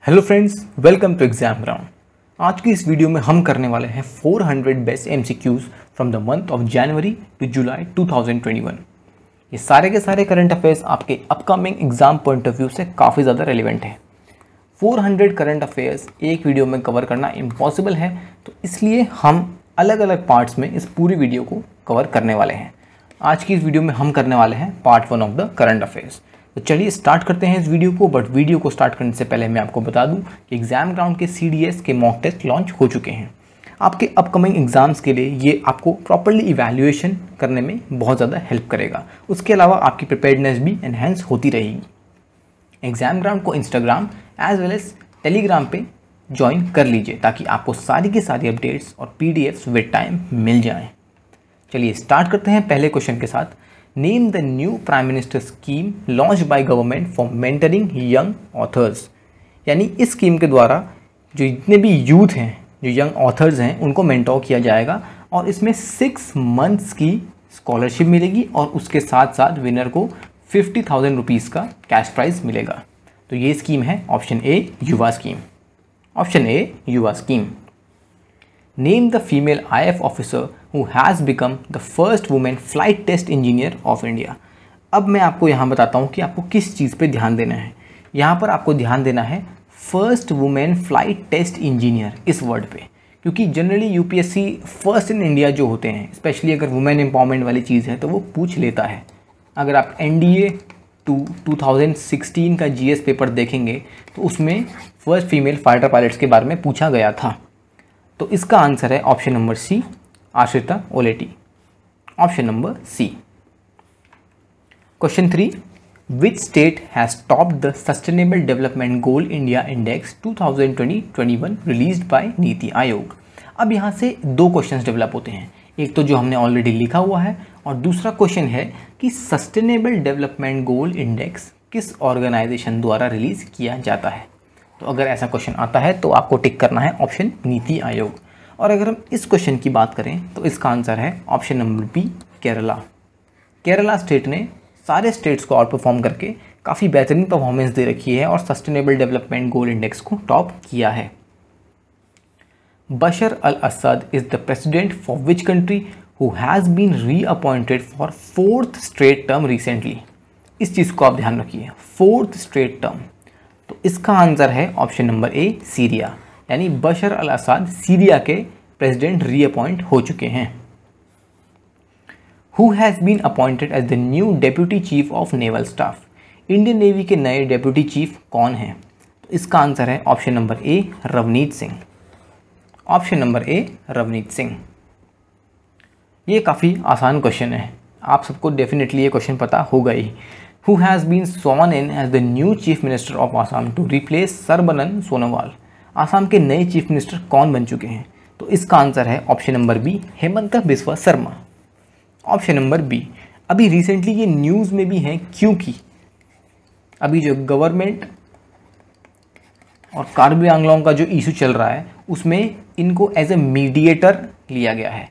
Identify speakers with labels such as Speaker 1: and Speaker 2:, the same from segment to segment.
Speaker 1: Hello friends, welcome to exam ground. आज की इस वीडियो में हम करने वाले हैं 400 best MCQs from the month of January to July 2021। ये सारे के सारे करंट अफेयर्स आपके upcoming exam point of view से काफ़ी ज़्यादा रेलिवेंट है। 400 करंट अफेयर्स एक वीडियो में कवर करना इम्पॉसिबल है, तो इसलिए हम अलग अलग पार्ट्स में इस पूरी वीडियो को कवर करने वाले हैं। आज की इस वीडियो में हम करने वाले हैं part 1 of the current affairs. तो चलिए स्टार्ट करते हैं इस वीडियो को। बट वीडियो को स्टार्ट करने से पहले मैं आपको बता दूं कि एग्जाम ग्राउंड के CDS के मॉक टेस्ट लॉन्च हो चुके हैं। आपके अपकमिंग एग्जाम्स के लिए ये आपको प्रॉपर्ली इवैल्यूएशन करने में बहुत ज़्यादा हेल्प करेगा। उसके अलावा आपकी प्रिपेयर्डनेस भी एनहेंस होती रहेगी। एग्जाम ग्राउंड को Instagram as well as Telegram पे ज्वाइन कर लीजिए ताकि आपको सारी की सारी अपडेट्स और PDFs विद टाइम मिल जाएँ। चलिए स्टार्ट करते हैं पहले क्वेश्चन के साथ। Name the new prime minister scheme launch by government for mentoring young authors. यानी इस स्कीम के द्वारा जो जितने भी यूथ हैं, जो यंग ऑथर्स हैं, उनको मेंटोर किया जाएगा और इसमें 6 मंथ्स की स्कॉलरशिप मिलेगी और उसके साथ साथ विनर को 50,000 रुपीज़ का कैश प्राइज मिलेगा। तो ये स्कीम है ऑप्शन ए, युवा स्कीम। ऑप्शन ए, युवा scheme. Name the female IF officer who has become the first woman flight test engineer of India। अब मैं आपको यहाँ बताता हूँ कि आपको किस चीज़ पे ध्यान देना है। यहाँ पर आपको ध्यान देना है first women flight test engineer इस वर्ड पे, क्योंकि generally UPSC first in India जो होते हैं, स्पेशली अगर वुमेन एम्पावरमेंट वाली चीज़ है तो वो पूछ लेता है। अगर आप NDA 2016 का GS पेपर देखेंगे तो उसमें फर्स्ट फीमेल फाइटर पायलट्स के बारे में पूछा गया था। तो इसका आंसर है option number C, Ashrita Oleti. Option number C. Question 3, which state has topped the sustainable development goal India index 2020-21 released by NITI Aayog. अब यहाँ से दो क्वेश्चंस डेवलप होते हैं। एक तो जो हमने ऑलरेडी लिखा हुआ है और दूसरा क्वेश्चन है कि सस्टेनेबल डेवलपमेंट गोल इंडेक्स किस ऑर्गेनाइजेशन द्वारा रिलीज किया जाता है। तो अगर ऐसा क्वेश्चन आता है तो आपको टिक करना है ऑप्शन नीति आयोग। और अगर हम इस क्वेश्चन की बात करें तो इसका आंसर है option number B, Kerala. Kerala state ने सारे स्टेट्स को आउट परफॉर्म करके काफ़ी बेहतरीन परफॉर्मेंस दे रखी है और सस्टेनेबल डेवलपमेंट गोल इंडेक्स को टॉप किया है। Bashar al Assad is the president for which country who has been reappointed for 4th straight term recently. इस चीज़ को आप ध्यान रखिए, 4th स्ट्रेट टर्म। तो इसका आंसर है ऑप्शन नंबर ए, सीरिया। यानी बशर अल असद सीरिया के प्रेसिडेंट रीअपॉइंट हो चुके हैं। Who has been appointed as the new deputy chief of naval staff. Indian navy के नए डेप्यूटी चीफ कौन हैं? तो इसका आंसर है ऑप्शन नंबर ए, रवनीत सिंह। ऑप्शन नंबर ए, रवनीत सिंह। ये काफ़ी आसान क्वेश्चन है, आप सबको डेफिनेटली ये क्वेश्चन पता होगा ही। Who has been sworn in as the new chief minister of Assam to replace Sarbananda Sonowal. Assam के नए चीफ मिनिस्टर कौन बन चुके हैं? तो इसका आंसर है option number B, Himanta Biswa Sarma. Option number B. अभी रिसेंटली ये न्यूज़ में भी हैं क्योंकि अभी जो गवर्नमेंट और कार्बी आंगलोंग का जो इशू चल रहा है उसमें इनको एज ए मीडिएटर लिया गया है।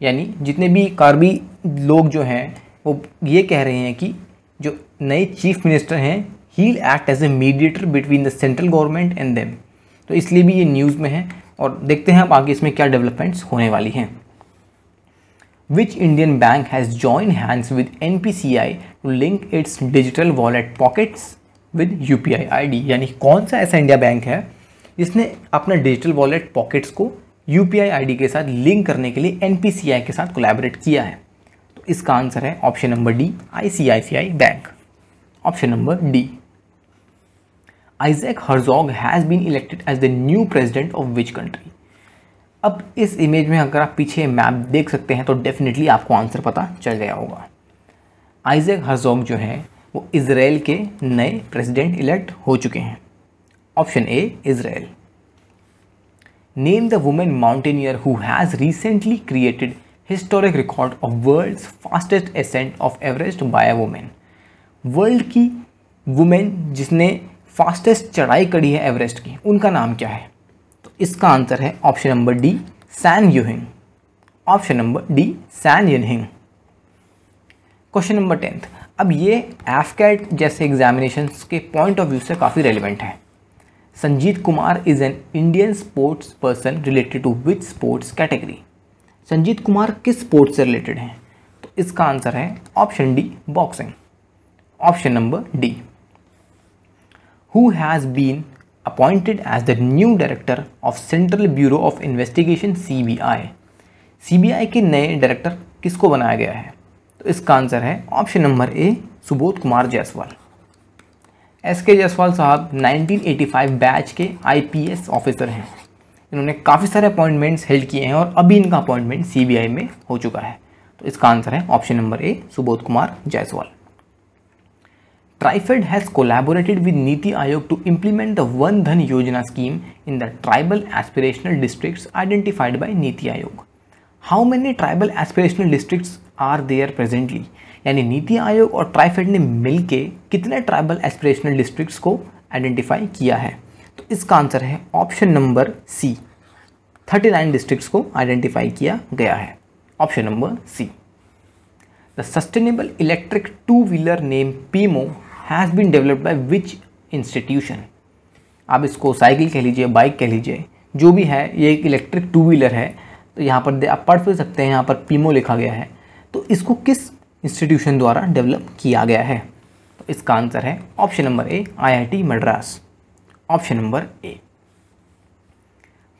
Speaker 1: यानी जितने भी कार्बी लोग जो हैं वो ये कह रहे हैं कि जो नए चीफ मिनिस्टर हैं he will act as a mediator between the central government and them. तो इसलिए भी ये न्यूज़ में है और देखते हैं अब आगे इसमें क्या डेवलपमेंट्स होने वाली हैं। Which Indian bank has join hands with NPCI to link its digital wallet pockets with UPI ID। यानी कौन सा ऐसा इंडिया बैंक है जिसने अपना डिजिटल वॉलेट पॉकेट्स को UPI ID के साथ लिंक करने के लिए NPCI के साथ कोलैबोरेट किया है? तो इसका आंसर है ऑप्शन नंबर डी, ICICI बैंक। Option number D. Isaac Herzog has been elected as the new president of which country. अब इस इमेज में अगर आप पीछे मैप देख सकते हैं तो डेफिनेटली आपको आंसर पता चल गया होगा। आइजैक हर्जोग जो है वो इजराइल के नए प्रेसिडेंट इलेक्ट हो चुके हैं। Option A, Israel. Name the women mountaineer who has recently created historic record of world's fastest ascent of Everest by a women. World की वुमेन जिसने फास्टेस्ट चढ़ाई करी है एवरेस्ट की, उनका नाम क्या है? तो इसका आंसर है ऑप्शन नंबर डी, सैन यूहिंग। ऑप्शन नंबर डी, सैन यूहिंग। Question number 10। अब ये एफकैट जैसे एग्जामिनेशंस के पॉइंट ऑफ व्यू से काफ़ी रेलिवेंट है। Sanjeet Kumar is an Indian sports person related to which sports category? Sanjeet Kumar किस स्पोर्ट्स से रिलेटेड हैं? तो इसका आंसर है option D, boxing. Option number D. Who has been appointed as the new director of central bureau of investigation CBI? CBI के नए director किसको बनाया गया है? तो इसका आंसर है option number A, Subodh Kumar Jaiswal. SK Jaiswal साहब 1985 बैच के IPS ऑफिसर हैं। इन्होंने काफ़ी सारे अपॉइंटमेंट्स हेल्ड किए हैं और अभी इनका अपॉइंटमेंट CBI में हो चुका है। तो इसका आंसर है option number A, Subodh Kumar Jaiswal. TRIFED has collaborated with NITI Aayog to implement the Van Dhan Yojana scheme in the tribal aspirational districts identified by NITI Aayog. How many tribal aspirational districts are there presently? यानी नीति आयोग और ट्राइफेड ने मिलके कितने ट्राइबल एस्पिरेशनल डिस्ट्रिक्ट्स को आइडेंटिफाई किया है? तो इसका आंसर है ऑप्शन नंबर सी, 39 डिस्ट्रिक्ट्स को आइडेंटिफाई किया गया है। Option number C. The sustainable electric two wheeler name पीमो has been developed by which institution? आप इसको साइकिल कह लीजिए, बाइक कह लीजिए, जो भी है, ये एक इलेक्ट्रिक टू व्हीलर है। तो यहाँ पर आप पढ़ भी सकते हैं, यहाँ पर पीमो लिखा गया है। तो इसको किस इंस्टीट्यूशन द्वारा डेवलप किया गया है? तो इसका आंसर है option number A, IIT Madras. Option number A.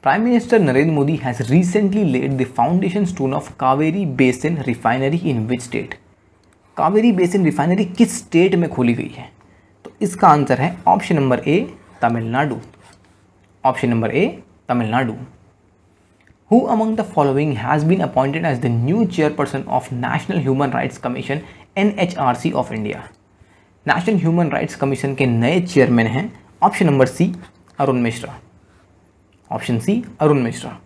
Speaker 1: Prime minister Narendra Modi has recently laid the foundation stone of Cauvery basin refinery in which state? Cauvery basin refinery किस स्टेट में खोली गई है? तो इसका आंसर है option number A, Tamil Nadu. Option number A, Tamil Nadu. Who among the following has been appointed as the new chairperson of National Human Rights Commission NHRC of India? National human rights commission के नए chairman हैं। Option number C, Arun Mishra. Option C, Arun Mishra.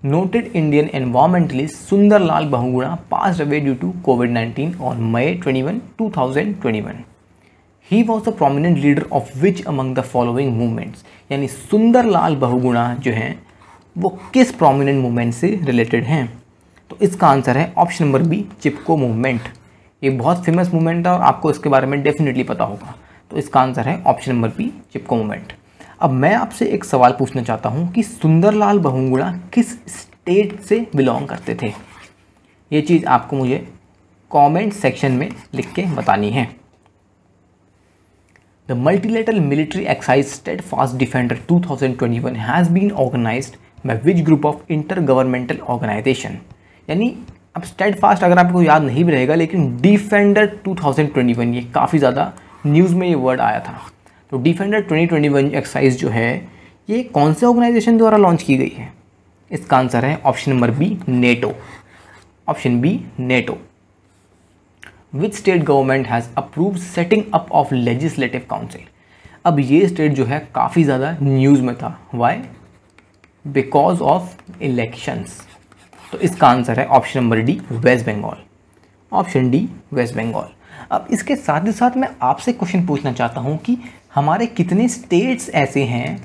Speaker 1: Noted Indian environmentalist Sunderlal Bahuguna passed away due to COVID-19 on May 21, 2021. He was the prominent leader of which among the following movements? यानी सुंदरलाल बहुगुणा जो हैं वो किस prominent movement से related हैं? तो इसका आंसर है ऑप्शन नंबर बी, चिपको मूवमेंट। ये बहुत फेमस मूवमेंट है और आपको इसके बारे में डेफिनेटली पता होगा। तो इसका आंसर है ऑप्शन नंबर बी, चिपको मूवमेंट। अब मैं आपसे एक सवाल पूछना चाहता हूँ कि सुंदरलाल बहुगुणा किस स्टेट से बिलोंग करते थे? ये चीज़ आपको मुझे कमेंट सेक्शन में लिख के बतानी है। The multilateral military exercise steadfast defender 2021 has been organized by which group of inter governmental organization? यानी अब स्टेडफास्ट अगर आपको याद नहीं भी रहेगा, लेकिन डिफेंडर 2021 ये काफ़ी ज़्यादा न्यूज़ में ये वर्ड आया था। तो डिफेंडर 2021 एक्सरसाइज जो है ये कौन से ऑर्गेनाइजेशन द्वारा लॉन्च की गई है? इसका आंसर है option number B, NATO. Option B, NATO. Which state government has approved setting up of legislative council? अब ये स्टेट जो है काफ़ी ज़्यादा न्यूज़ में था। वाई? Because of elections. तो इसका आंसर है option number D, West Bengal. Option D, West Bengal. अब इसके साथ ही साथ मैं आपसे क्वेश्चन पूछना चाहता हूँ कि हमारे कितने स्टेट्स ऐसे हैं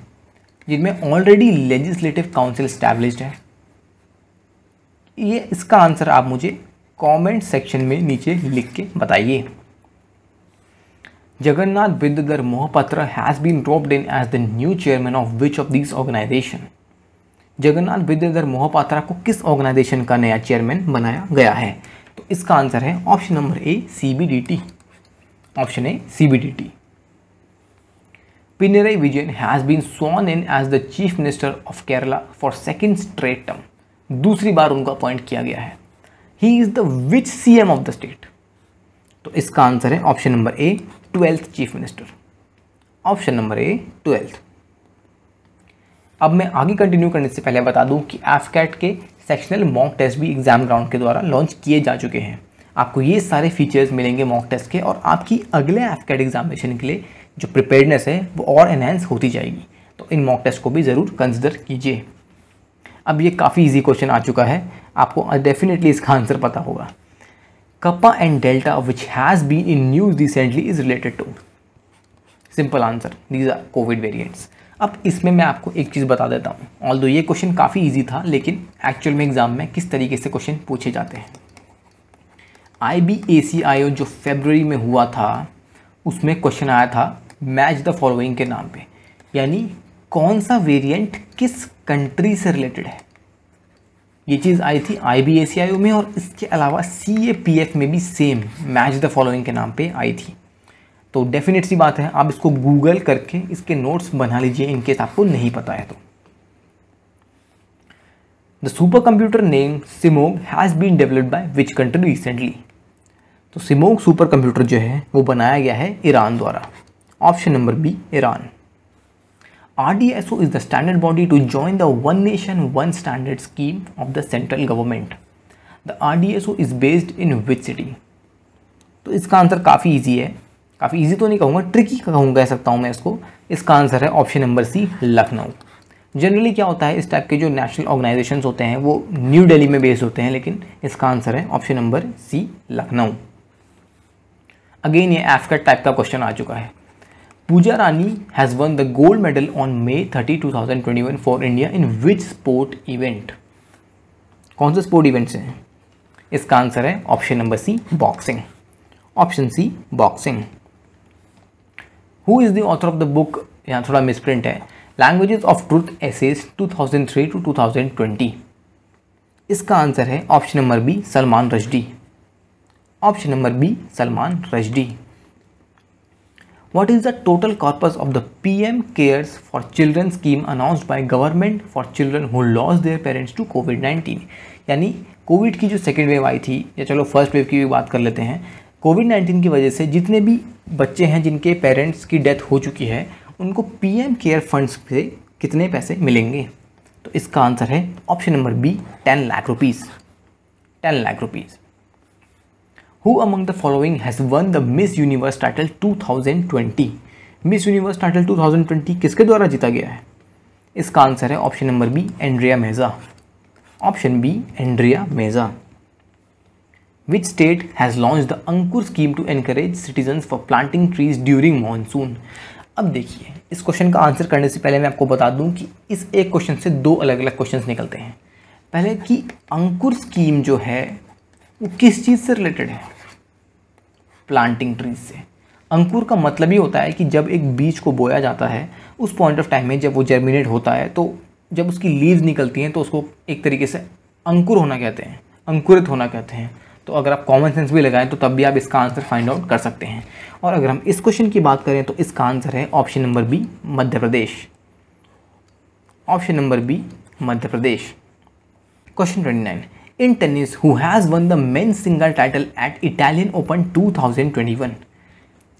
Speaker 1: जिनमें ऑलरेडी लेजिस्लेटिव काउंसिल एस्टैब्लिश्ड है? ये इसका आंसर आप मुझे कमेंट सेक्शन में नीचे लिख के बताइए। Jagannath Vidyadhar Mohapatra has been dropped in as the new chairman of which of this organization? Jagannath Vidyadhar Mohapatra को किस ऑर्गेनाइजेशन का नया चेयरमैन बनाया गया है? तो इसका आंसर है option number A, CBDT। Option A, CBDT। Pinarayi Vijayan has been sworn in as the chief minister of Kerala for second straight term. दूसरी बार उनको अपॉइंट किया गया है। He is the which CM of the state? तो इसका आंसर है option number A, 12th chief minister. Option number A, 12th। अब मैं आगे कंटिन्यू करने से पहले बता दूं कि एफकैट के सेक्शनल मॉक टेस्ट भी एग्जाम ग्राउंड के द्वारा लॉन्च किए जा चुके हैं। आपको ये सारे फीचर्स मिलेंगे मॉक टेस्ट के और आपकी अगले एफकैट एग्जामिनेशन के लिए जो प्रिपेयर्डनेस है वो और एनहेंस होती जाएगी। तो इन मॉक टेस्ट को भी ज़रूर कंसिडर कीजिए। अब ये काफ़ी इजी क्वेश्चन आ चुका है, आपको डेफिनेटली इसका आंसर पता होगा। Kappa and delta which has been in news recently is related to? Simple answer, these are covid variants. अब इसमें मैं आपको एक चीज़ बता देता हूँ, ऑल्दो ये क्वेश्चन काफ़ी इजी था, लेकिन एक्चुअल में एग्जाम में किस तरीके से क्वेश्चन पूछे जाते हैं। IBACIO जो फरवरी में हुआ था उसमें क्वेश्चन आया था मैच द फॉलोइंग के नाम पे। यानी कौन सा वेरिएंट किस कंट्री से रिलेटेड है। ये चीज़ आई थी IBACIO में और इसके अलावा CAPF में भी सेम मैच द फॉलोइंग के नाम पे आई थी। तो डेफिनेट सी बात है, आप इसको गूगल करके इसके नोट्स बना लीजिए इन केस आपको नहीं पता है तो। The super computer name Simorgh has been developed by which country recently. तो सिमोग सुपर कंप्यूटर जो है वो बनाया गया है ईरान द्वारा। Option number B Iran. RDSO is the standard body to join the One Nation One Standard scheme of the central government. The RDSO is based in which city? तो इसका answer काफ़ी इजी है, काफ़ी easy तो नहीं कहूँगा, tricky कह सकता हूँ मैं इसको। इसका आंसर है option number C Lucknow. Generally क्या होता है, इस टाइप के जो नेशनल ऑर्गेनाइजेशंस होते हैं वो न्यू दिल्ली में बेस्ड होते हैं, लेकिन इसका आंसर है option number C Lucknow. Again ये एफकेट टाइप का क्वेश्चन आ चुका है। Pooja Rani has won the gold medal on May 30, 2021 for India in which sport event. कौन से स्पोर्ट इवेंट से हैं? इसका आंसर है option number C boxing. Option C boxing. Who is the author of the book, यहाँ थोड़ा मिसप्रिंट है, languages of truth essays 2003 to 2020। इसका आंसर है option number B Salman Rushdie. Option number B Salman Rushdie. What is the total corpus of the PM Cares for Children scheme announced by government for children who lost their parents to COVID-19? यानी Covid की जो second wave आई थी, या चलो first wave की भी बात कर लेते हैं, कोविड-19 की वजह से जितने भी बच्चे हैं जिनके पेरेंट्स की डेथ हो चुकी है उनको PM केयर फंड्स से कितने पैसे मिलेंगे। तो इसका आंसर है option number B 10 lakh rupees. 10 lakh rupees. Who among the following has won the Miss Universe title 2020? Miss Universe title 2020 किसके द्वारा जीता गया है? इसका आंसर है option number B Andrea Meza. Option B Andrea Meza. Which state has launched the Ankur scheme to encourage citizens for planting trees during monsoon? अब देखिए, इस क्वेश्चन का आंसर करने से पहले मैं आपको बता दूं कि इस एक क्वेश्चन से दो अलग अलग क्वेश्चंस निकलते हैं। पहले कि अंकुर स्कीम जो है वो किस चीज़ से रिलेटेड है? प्लांटिंग ट्रीज से। अंकुर का मतलब ही होता है कि जब एक बीज को बोया जाता है उस पॉइंट ऑफ टाइम में जब वो जर्मिनेट होता है, तो जब उसकी लीव्स निकलती हैं तो उसको एक तरीके से अंकुर होना कहते हैं, अंकुरित होना कहते हैं। तो अगर आप कॉमन सेंस भी लगाएं तो तब भी आप इसका आंसर फाइंड आउट कर सकते हैं। और अगर हम इस क्वेश्चन की बात करें तो इसका आंसर है option number B Madhya Pradesh. Option number B Madhya Pradesh. Question 29। In tennis, who has won the men's single title at Italian Open 2021?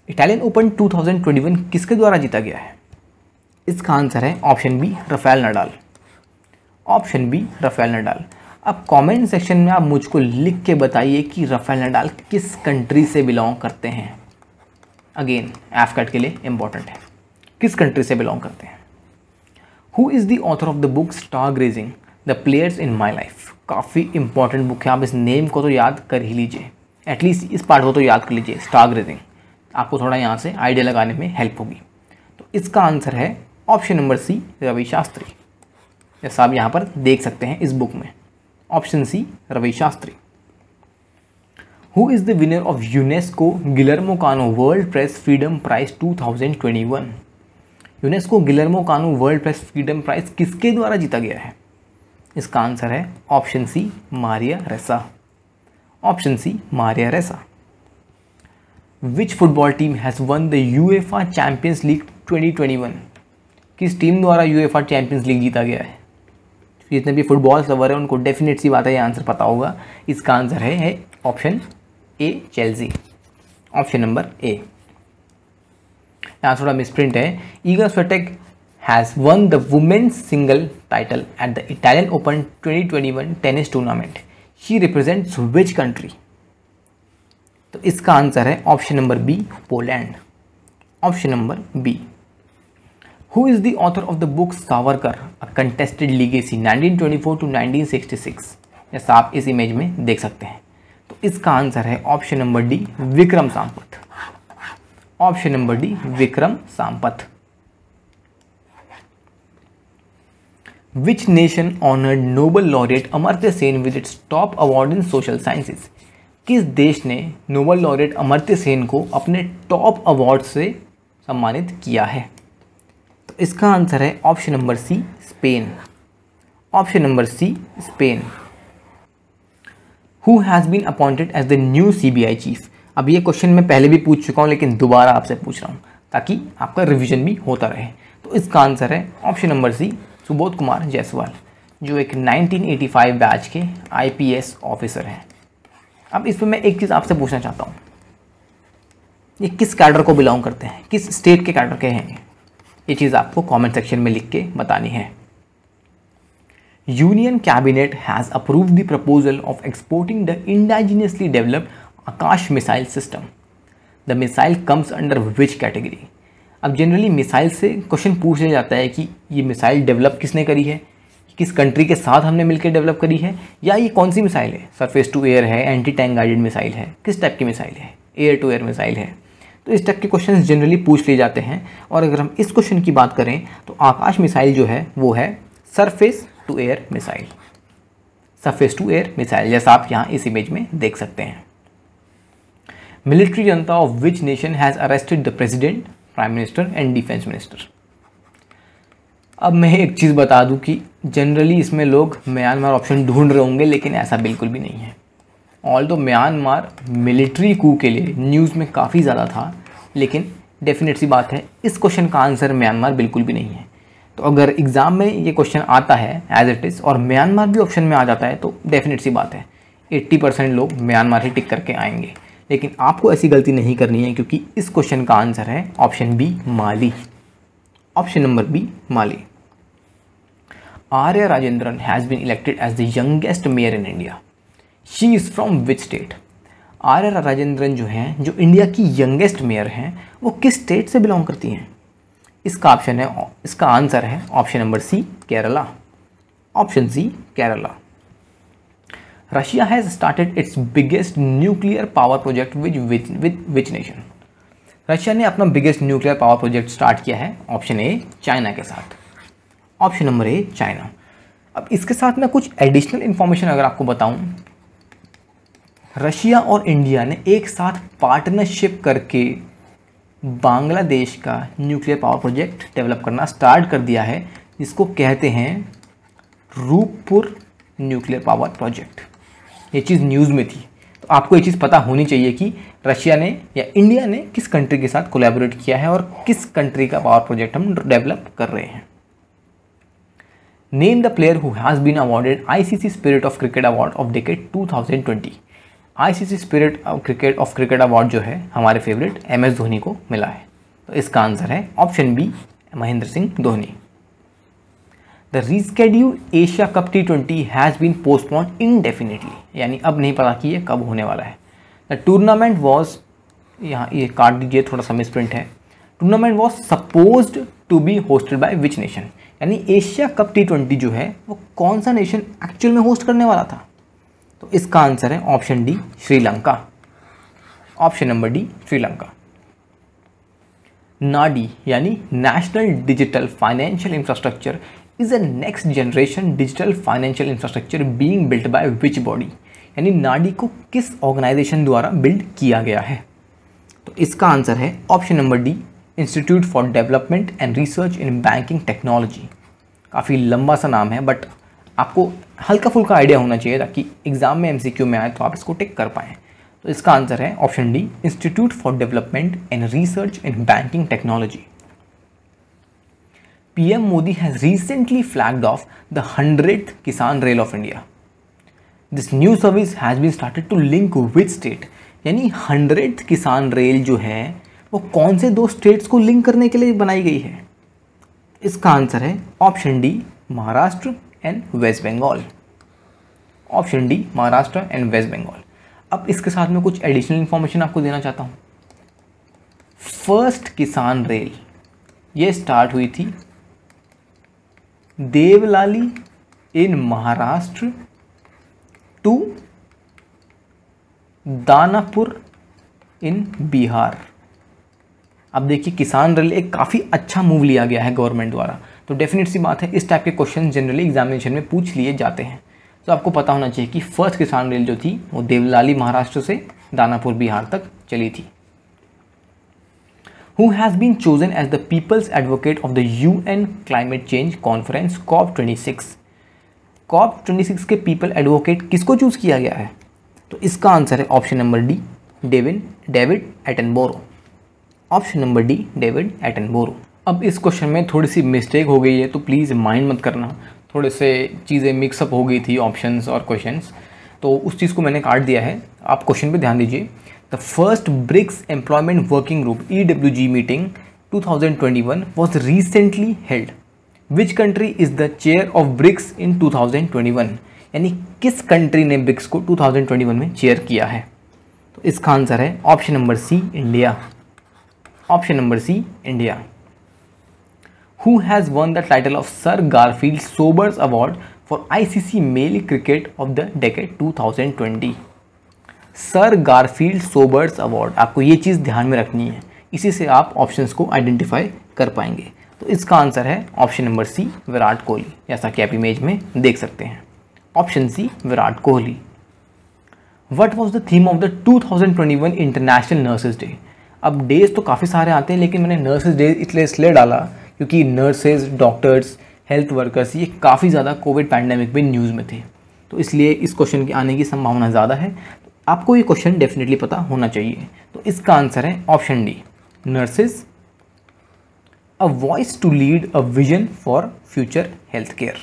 Speaker 1: Italian Open 2021 किसके द्वारा जीता गया है? इसका आंसर है option B Rafael Nadal. Option B Rafael Nadal. अब comment section में आप मुझको लिख के बताइए कि राफेल नडाल किस कंट्री से बिलोंग करते हैं। अगेन एफकेट के लिए इंपॉर्टेंट है, किस कंट्री से बिलोंग करते हैं। Who is the author of the book star grazing the players in my life? काफ़ी इंपॉर्टेंट बुक है, आप इस नेम को तो याद कर ही लीजिए, एटलीस्ट इस पार्ट को तो याद कर लीजिए, स्टार ग्रेजिंग। आपको थोड़ा यहाँ से आइडिया लगाने में हेल्प होगी। तो इसका आंसर है option number C Ravi Shastri, जैसा आप यहाँ पर देख सकते हैं इस बुक में। Option C Ravi Shastri. Who is the winner of UNESCO Guillermo Cano world press freedom prize 2021? UNESCO Guillermo Cano world press freedom prize किसके द्वारा जीता गया है? इसका आंसर है ऑप्शन सी मारिया रेसा। Option C Maria Ressa. Which football team has won the UEFA champions league 2021? किस team द्वारा यूएफा चैंपियंस लीग जीता गया है? जितने भी फुटबॉल लवर है उनको डेफिनेट सी बात है ये आंसर पता होगा। इसका आंसर है option A Chelsea. Option number ए। यहाँ थोड़ा मिसप्रिंट है। ईगा Swiatek has won the women's single title at the Italian Open 2021 tennis tournament. She represents which country? तो इसका आंसर है option number B Poland. Option number B. Who is the author of the book Savarkar A Contested Legacy 1924 to 1966? जैसा आप इस image में देख सकते हैं। तो इसका आंसर है option number D Vikram Sampath. Option number D Vikram Sampath. Which nation honored Nobel laureate Amartya Sen with its top award in social sciences? किस देश ने नोबेल लॉरेट अमर्त्य सेन को अपने टॉप अवार्ड से सम्मानित किया है? तो इसका आंसर है option number C, Spain. Option number C, Spain. Who has been appointed as the new CBI chief. अब ये क्वेश्चन मैं पहले भी पूछ चुका हूँ लेकिन दोबारा आपसे पूछ रहा हूँ ताकि आपका रिवीजन भी होता रहे। तो इसका आंसर है option number C, Subodh Kumar Jaiswal, जो एक 1985 बैच के IPS ऑफिसर हैं। अब इस पर मैं एक चीज़ आपसे पूछना चाहता हूँ, ये किस कैडर को बिलोंग करते हैं, किस स्टेट के कैडर के हैं, ये चीज़ आपको कमेंट सेक्शन में लिख के बतानी है। Union cabinet has approved the proposal of exporting the indigenously developed Akash missile system. The missile comes under which category. अब जनरली मिसाइल से क्वेश्चन पूछ लिया जाता है कि ये मिसाइल डेवलप किसने करी है, किस कंट्री के साथ हमने मिलकर डेवलप करी है, या ये कौन सी मिसाइल है, सरफेस टू एयर है, एंटी टैंक गाइडेड मिसाइल है, किस टाइप की मिसाइल है, एयर टू एयर मिसाइल है। तो इस टाइप के क्वेश्चन जनरली पूछ लिए जाते हैं। और अगर हम इस क्वेश्चन की बात करें तो आकाश मिसाइल जो है वो है surface to air missile. Surface to air missile जैसा आप यहाँ इस इमेज में देख सकते हैं। Military Janata of which nation has arrested the president, prime minister and defence minister. अब मैं एक चीज़ बता दूं कि जनरली इसमें लोग म्यांमार ऑप्शन ढूंढ रहे होंगे, लेकिन ऐसा बिल्कुल भी नहीं है। ऑल्दो म्यांमार मिलिट्री कू के लिए न्यूज़ में काफ़ी ज़्यादा था, लेकिन डेफिनेट सी बात है इस क्वेश्चन का आंसर म्यांमार बिल्कुल भी नहीं है। तो अगर एग्ज़ाम में ये क्वेश्चन आता है एज इट इज़ और म्यांमार भी ऑप्शन में आ जाता है तो डेफिनेट सी बात है 80% लोग म्यांमार ही टिक करके आएंगे। लेकिन आपको ऐसी गलती नहीं करनी है, क्योंकि इस क्वेश्चन का आंसर है option B, Mali. Option number B, Mali. Arya Rajendran has been elected as the youngest mayor in India. She is from which state. Arya Rajendran जो हैं, जो इंडिया की यंगेस्ट मेयर हैं, वो किस स्टेट से बिलोंग करती हैं। इसका आंसर है option number C, Kerala. Option C, Kerala. Russia has started it's biggest nuclear power project with which nation. Russia ने अपना biggest nuclear power project start किया है, ऑप्शन ए, चाइना के साथ। ऑप्शन नंबर ए, चाइना। अब इसके साथ मैं कुछ एडिशनल इन्फॉर्मेशन अगर आपको बताऊं, रशिया और इंडिया ने एक साथ पार्टनरशिप करके बांग्लादेश का न्यूक्लियर पावर प्रोजेक्ट डेवलप करना स्टार्ट कर दिया है, जिसको कहते हैं रूपपुर न्यूक्लियर पावर प्रोजेक्ट। ये चीज़ न्यूज़ में थी, तो आपको ये चीज़ पता होनी चाहिए कि रशिया ने या इंडिया ने किस कंट्री के साथ कोलैबोरेट किया है और किस कंट्री का पावर प्रोजेक्ट हम डेवलप कर रहे हैं। Name the player who has been awarded ICC spirit of cricket award of decade 2020। ICC spirit of cricket award जो है हमारे फेवरेट MS धोनी को मिला है। तो इसका आंसर है option B, Mahendra Singh Dhoni. The reschedule Asia cup T20 has been postponed indefinitely, यानी अब नहीं पता कि ये कब होने वाला है। द टूर्नामेंट वॉज, यहाँ ये काट दीजिए, थोड़ा सा मिसप्रिंट है। Tournament was supposed to be hosted by which nation, यानी एशिया कप T20 जो है वो कौन सा नेशन एक्चुअल में होस्ट करने वाला था। तो इसका आंसर है option D, Sri Lanka. Option number D, Sri Lanka. नाडी यानी national digital financial infrastructure is a next generation digital financial infrastructure being built by which body, यानी नाडी को किस ऑर्गेनाइजेशन द्वारा बिल्ड किया गया है। तो इसका आंसर है option number D, institute for development and research in banking technology. काफ़ी लंबा सा नाम है, बट आपको हल्का फुल्का आइडिया होना चाहिए ताकि एग्जाम में MCQ में आए तो आप इसको टिक कर पाएँ। तो इसका आंसर है option D, institute for development and research in banking technology. PM Modi has recently flagged off the 100th Kisan Rail of India. This new service has been started to link which state, यानी 100th किसान rail जो है वो कौन से दो states को link करने के लिए बनाई गई है। इसका आंसर है option D, Maharashtra and West Bengal. Option D, Maharashtra and West Bengal. अब इसके साथ में कुछ एडिशनल इंफॉर्मेशन आपको देना चाहता हूँ। फर्स्ट किसान रेल ये स्टार्ट हुई थी देवलाली इन महाराष्ट्र टू दानापुर इन बिहार। अब देखिए, किसान रेल एक काफ़ी अच्छा मूव लिया गया है गवर्नमेंट द्वारा, तो डेफिनेट सी बात है इस टाइप के क्वेश्चन जनरली एग्जामिनेशन में पूछ लिए जाते हैं। तो आपको पता होना चाहिए कि फर्स्ट किसान रेल जो थी वो देवलाली महाराष्ट्र से दानापुर बिहार तक चली थी। Who has been chosen as the People's Advocate of the UN Climate Change Conference COP26? COP26 के पीपल एडवोकेट किसको चूज किया गया है? तो इसका आंसर है option number D, David Attenborough. Option number D, David Attenborough. अब इस क्वेश्चन में थोड़ी सी मिस्टेक हो गई है, तो प्लीज़ माइंड मत करना, थोड़े से चीज़ें मिक्सअप हो गई थी ऑप्शंस और क्वेश्चंस, तो उस चीज़ को मैंने काट दिया है। आप क्वेश्चन पे ध्यान दीजिए। The first BRICS employment working group EWG meeting 2021 was recently held. Which country is the chair of BRICS in 2021? यानी किस कंट्री ने ब्रिक्स को 2021 में चेयर किया है? तो इसका आंसर है option number C, India. Option number C, India. Who has won the title of Sir Garfield Sobers Award for ICC Male Cricket of the Decade 2020? Sir Garfield Sobers award, आपको ये चीज़ ध्यान में रखनी है, इसी से आप ऑप्शंस को आइडेंटिफाई कर पाएंगे। तो इसका आंसर है option number C, Virat Kohli, जैसा कि आप इमेज में देख सकते हैं। Option C, Virat Kohli. What was the theme of the 2021 international nurses day? अब डेज तो काफ़ी सारे आते हैं, लेकिन मैंने नर्सेज डे इसलिए डाला क्योंकि नर्सेज, डॉक्टर्स, हेल्थ वर्कर्स ये काफ़ी ज़्यादा कोविड पैंडेमिक में न्यूज़ में थे, तो इसलिए इस क्वेश्चन के आने की संभावना ज़्यादा है। तो आपको ये क्वेश्चन डेफिनेटली पता होना चाहिए। तो इसका आंसर है option D, nurses. A voice to lead a vision for future health care.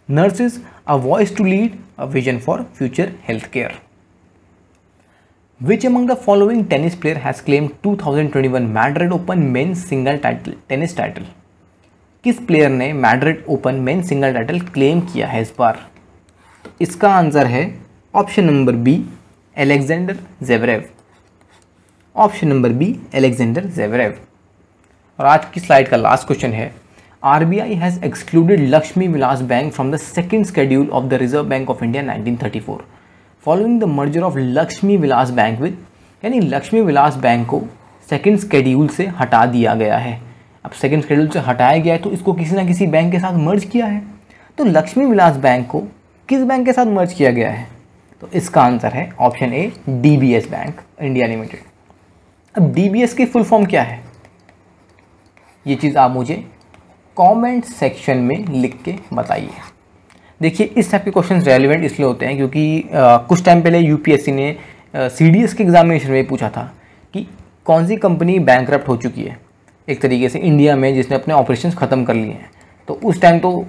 Speaker 1: Nurses, a voice to lead a vision for future health care. Which among the following tennis player has claimed 2021 Madrid Open men's single tennis title? किस player ने Madrid open men single title claim किया है इस बार? तो इसका answer है option number B, Alexander Zverev. Option number B, Alexander Zverev. और आज की स्लाइड का लास्ट क्वेश्चन है, RBI has excluded Lakshmi Vilas bank from the second schedule of the reserve bank of India 1934 following the merger of Lakshmi Vilas bank with, यानी Lakshmi Vilas bank को second schedule से हटा दिया गया है। अब सेकंड शेड्यूल से हटाया गया है तो इसको किसी ना किसी बैंक के साथ मर्ज किया है। तो लक्ष्मी विलास बैंक को किस बैंक के साथ मर्ज किया गया है? तो इसका आंसर है option A, DBS bank India limited. अब DBS की फुल फॉर्म क्या है? ये चीज़ आप मुझे कमेंट सेक्शन में लिख के बताइए। देखिए, इस टाइप के क्वेश्चंस रेलिवेंट इसलिए होते हैं क्योंकि कुछ टाइम पहले UPSC ने CDS के एग्जामिनेशन में पूछा था कि कौन सी कंपनी बैंकरप्ट हो चुकी है एक तरीके से इंडिया में, जिसने अपने ऑपरेशंस ख़त्म कर लिए हैं। तो उस टाइम तो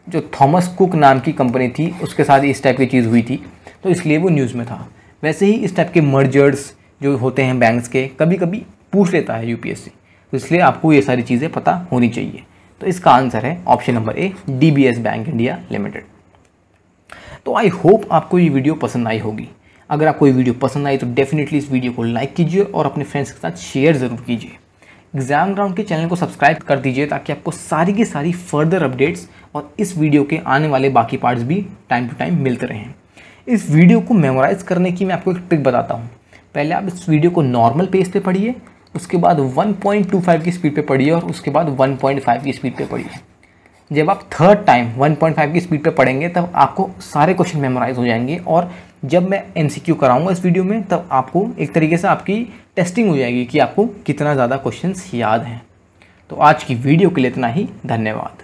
Speaker 1: जो थॉमस कुक नाम की कंपनी थी उसके साथ इस टाइप की चीज़ हुई थी, तो इसलिए वो न्यूज़ में था। वैसे ही इस टाइप के मर्जर्स जो होते हैं बैंक्स के, कभी कभी पूछ लेता है UPSC, तो इसलिए आपको ये सारी चीज़ें पता होनी चाहिए। तो इसका आंसर है ऑप्शन नंबर ए, DBS बैंक इंडिया लिमिटेड। तो आई होप आपको ये वीडियो पसंद आई होगी। अगर आपको ये वीडियो पसंद आई तो डेफिनेटली इस वीडियो को लाइक कीजिए और अपने फ्रेंड्स के साथ शेयर ज़रूर कीजिए। एग्जाम ग्राउंड के चैनल को सब्सक्राइब कर दीजिए ताकि आपको सारी की सारी फर्दर अपडेट्स और इस वीडियो के आने वाले बाकी पार्ट्स भी टाइम टू टाइम मिलते रहें। इस वीडियो को मेमोराइज़ करने की मैं आपको एक ट्रिक बताता हूँ। पहले आप इस वीडियो को नॉर्मल पेज पे पढ़िए, उसके बाद 1.25 की स्पीड पे पढ़िए और उसके बाद 1.5 की स्पीड पे पढ़िए। जब आप थर्ड टाइम 1.5 की स्पीड पे पढ़ेंगे तब आपको सारे क्वेश्चन मेमोराइज हो जाएंगे, और जब मैं MCQ कराऊंगा इस वीडियो में तब आपको एक तरीके से आपकी टेस्टिंग हो जाएगी कि आपको कितना ज़्यादा क्वेश्चंस याद हैं। तो आज की वीडियो के लिए इतना ही, धन्यवाद।